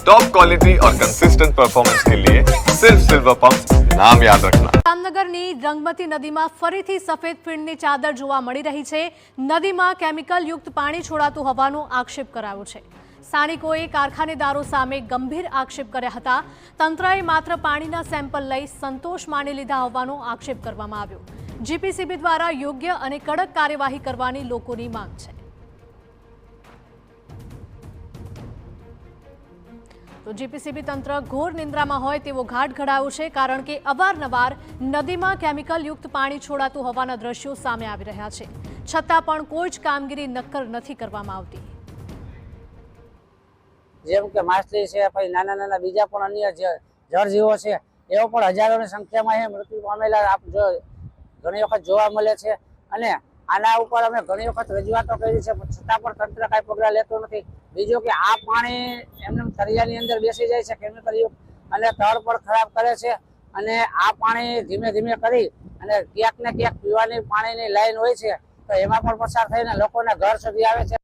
Top quality और consistent performance के लिए सिर्फ सिल्वर पंप नाम याद रखना। જામનગરની રંગમતી નદીમાં ફરીથી સફેદ ફીણની ચાદર જોવા મળી રહી છે। નદીમાં કેમિકલ યુક્ત પાણી છોડાતું હોવાનો આક્ષેપ કરાયો છે। સ્થાનિકોએ કારખાનેદારો સામે ગંભીર આક્ષેપ કર્યા હતા। તંત્રએ માત્ર પાણીના સેમ્પલ લઈ સંતોષ માની લીધા હોવાનો આક્ષેપ કરવામાં આવ્યો। જીપીસીબી દ્વારા યોગ્ય અને કડક કાર્યવાહી કરવાની લોકોની માંગ છે। તો જીપીસીબી તંત્ર ઘોર નિંદ્રામાં હોય તેવો ઘાટ ઘડાયો છે, કારણ કે અવારનવાર નદીમાં કેમિકલ યુક્ત પાણી છોડાતું હોવાના દ્રશ્યો સામે આવી રહ્યા છે, છતાં પણ કોઈ જ કામગીરી નક્કર નથી કરવામાં આવતી। જેમ કે માછલી છે, પછી નાના નાના બીજા પણ અન્ય જળજીવો છે, એવો પણ હજારોની સંખ્યામાં મૃત્યુ પામેલા ઘણી વખત જોવા મળે છે। અને આના ઉપર અમે ઘણી વખત રજૂઆતો કરી છે, છતાં પણ તંત્ર કાંઈ પગલાં લેતું નથી। બીજું કે આ પાણી એમને તળિયાની અંદર બેસી જાય છે કેમિકલ યુક્ત, અને તળ પણ ખરાબ કરે છે। અને આ પાણી ધીમે ધીમે કરી અને ક્યાંક ને ક્યાંક પીવાની પાણીની લાઈન હોય છે, તો એમાં પણ પસાર થઈને લોકોના ઘર સુધી આવે છે।